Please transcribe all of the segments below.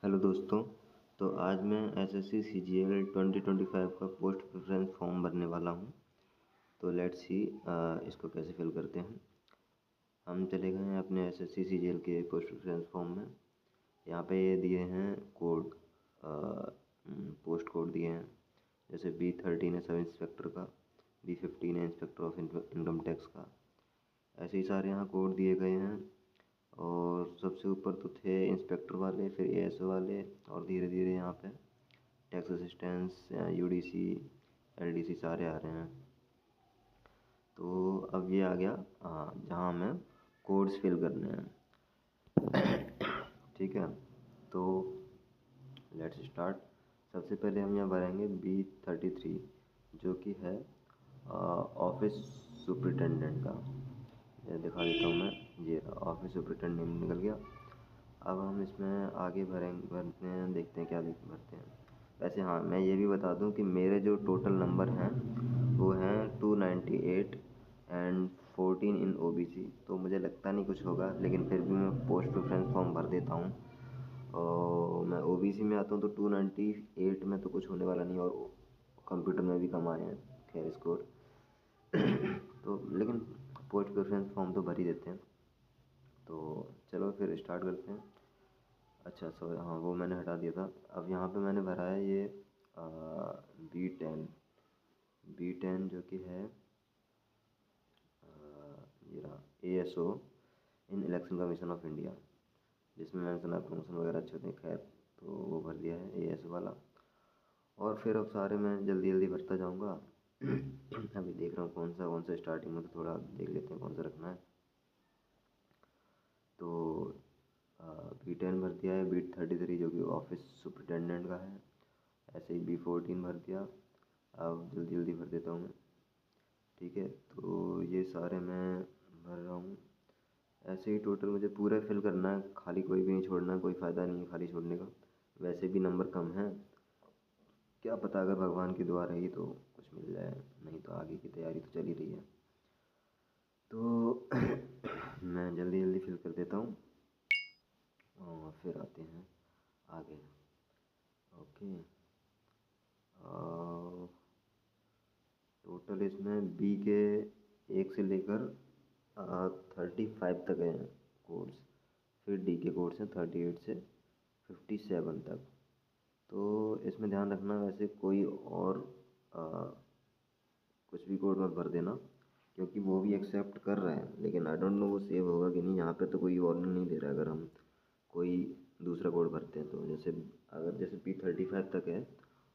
Hello दोस्तों। तो आज मैं एसएससी सीजीएल 2025 का पोस्ट प्रेफरेंस फॉर्म भरने वाला हूं। तो लेट्स सी इसको कैसे फिल करते हैं। हम चले गए हैं अपने एसएससी सीजीएल के पोस्ट प्रेफरेंस फॉर्म में। यहाँ पे ये दिए हैं कोड, पोस्ट कोड दिए हैं। जैसे B13 है सब इंस्पेक्टर का, B15 है इंस्पेक्टर ऑफ इनकम टैक्स का। ऐसे ही सारे यहाँ कोड दिए गए हैं। और सबसे ऊपर तो थे इंस्पेक्टर वाले, फिर एएसओ वाले, और धीरे धीरे यहाँ पे टैक्स असिस्टेंस, यूडीसी, एलडीसी सारे आ रहे हैं। तो अब ये आ गया जहाँ हमें कोड्स फिल करने हैं। ठीक है, तो लेट्स स्टार्ट। सबसे पहले हम यहाँ भरेंगे B33 जो कि है ऑफिस सुपरिटेंडेंट का। ये दिखा देता हूँ मैं, ये ऑफिस सुपरिटेंडेंट निकल गया। अब हम इसमें आगे भरते हैं, देखते हैं क्या भरते हैं। वैसे हाँ, मैं ये भी बता दूं कि मेरे जो टोटल नंबर हैं वो हैं 298 एंड 14 इन ओबीसी। तो मुझे लगता नहीं कुछ होगा, लेकिन फिर भी मैं पोस्ट प्रेफरेंस फॉर्म भर देता हूँ। और मैं ओबीसी में आता हूँ तो 298 में तो कुछ होने वाला नहीं, और कंप्यूटर में भी कम आए हैं खैर स्कोर। तो लेकिन पोस्ट प्रेफरेंस फॉर्म तो भर ही देते हैं। तो चलो फिर स्टार्ट करते हैं। अच्छा सॉरी, हाँ वो मैंने हटा दिया था। अब यहाँ पे मैंने भरा है ये B10 जो कि है ये रहा ASO in election commission of India, जिसमें मैंने सुना प्रमोशन वगैरह अच्छे होते हैं। खैर, तो वो भर दिया है एएसओ वाला। और फिर अब सारे मैं जल्दी जल्दी भरता जाऊँगा। अभी देख रहा हूँ कौन सा स्टार्टिंग में, तो थोड़ा देख लेते हैं कौन सा रखना है। तो B10 भर दिया है, B33 जो कि ऑफिस सुपरिटेंडेंट का है। ऐसे ही B14 भर दिया। अब जल्दी जल्दी भर देता हूँ मैं। ठीक है, तो ये सारे मैं भर रहा हूँ। ऐसे ही टोटल मुझे पूरा फिल करना है, खाली कोई भी नहीं छोड़ना, कोई फ़ायदा नहीं है खाली छोड़ने का। वैसे भी नंबर कम है, क्या पता अगर भगवान की दुआ रही तो कुछ मिल जाए, नहीं तो आगे की तैयारी तो चल ही रही है। तो मैं जल्दी जल्दी फिल कर देता हूँ और फिर आते हैं आगे। ओके, टोटल इसमें बी के 1 से लेकर 35 तक हैं कोर्स। फिर डी के कोर्स हैं 38 से 57 तक। तो इसमें ध्यान रखना, वैसे कोई और कुछ भी कोड मत भर देना, क्योंकि वो भी एक्सेप्ट कर रहे हैं, लेकिन आई डोंट नो वो सेव होगा कि नहीं। यहाँ पे तो कोई वार्निंग नहीं दे रहा है अगर हम कोई दूसरा कोड भरते हैं तो। जैसे B35 तक है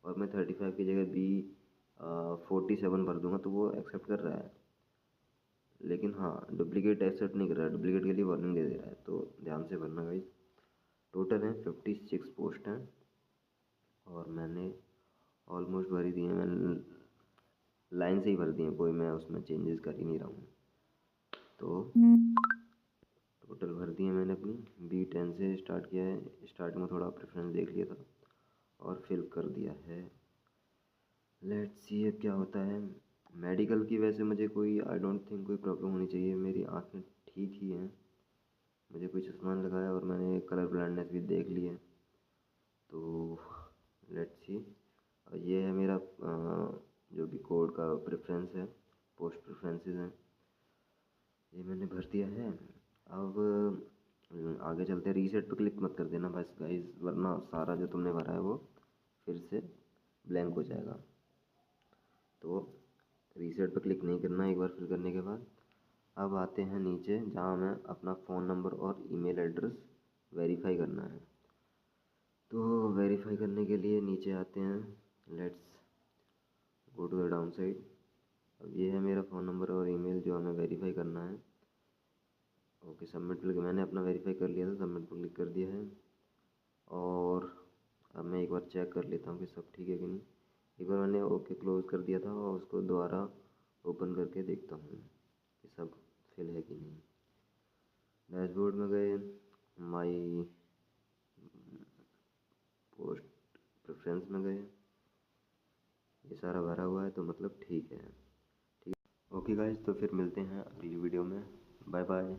और मैं 35 की जगह B47 भर दूंगा तो वो एक्सेप्ट कर रहा है। लेकिन हाँ, डुप्लीकेट एक्सेप्ट नहीं कर रहा है, डुप्लीकेट के लिए वार्निंग दे रहा है। तो ध्यान से भरना गाइस। टोटल है 56 पोस्ट हैं और मैंने ऑलमोस्ट भर ही दी हैं। मैंने लाइन से ही भर दी हैं, कोई मैं उसमें चेंजेस कर ही नहीं रहा हूँ। तो टोटल भर दी है मैंने अपनी। B10 से स्टार्ट किया है, स्टार्टिंग में थोड़ा प्रेफरेंस देख लिया था और फिल कर दिया है। लेट्स सी अब क्या होता है। मेडिकल की वैसे मुझे कोई आई डोंट थिंक कोई प्रॉब्लम होनी चाहिए, मेरी आँखें ठीक ही हैं। मुझे कोई चश्मा नहीं लगाया और मैंने कलर ब्लाइंडनेस भी देख ली है। तो लेट्स सी, ये है मेरा जो भी कोड का प्रेफरेंस है, पोस्ट प्रेफरेंसेस हैं, ये मैंने भर दिया है। अब आगे चलते हैं। रीसेट पे क्लिक मत कर देना बस गाइस, वरना सारा जो तुमने भरा है वो फिर से ब्लैंक हो जाएगा। तो रीसेट पे क्लिक नहीं करना एक बार फिल करने के बाद। अब आते हैं नीचे जहाँ हमें अपना फ़ोन नंबर और ईमेल एड्रेस वेरीफाई करना है। तो वेरीफाई करने के लिए नीचे आते हैं। Let's go to the down side. अब ये है मेरा फ़ोन नंबर और ईमेल जो हमें वेरीफाई करना है। ओके, सबमिट पर मैंने अपना वेरीफाई कर लिया था, सबमिट पर क्लिक कर दिया है। और अब मैं एक बार चेक कर लेता हूँ कि सब ठीक है कि नहीं। एक बार मैंने ओके क्लोज़ कर दिया था और उसको दोबारा ओपन करके देखता हूँ कि सब फिल है कि नहीं। डैशबोर्ड में गए, माई पोस्ट प्रेफरेंस में गए, ये सारा भरा हुआ है तो मतलब ठीक है। ठीक, ओके गाइस, तो फिर मिलते हैं अगली वीडियो में। Bye bye.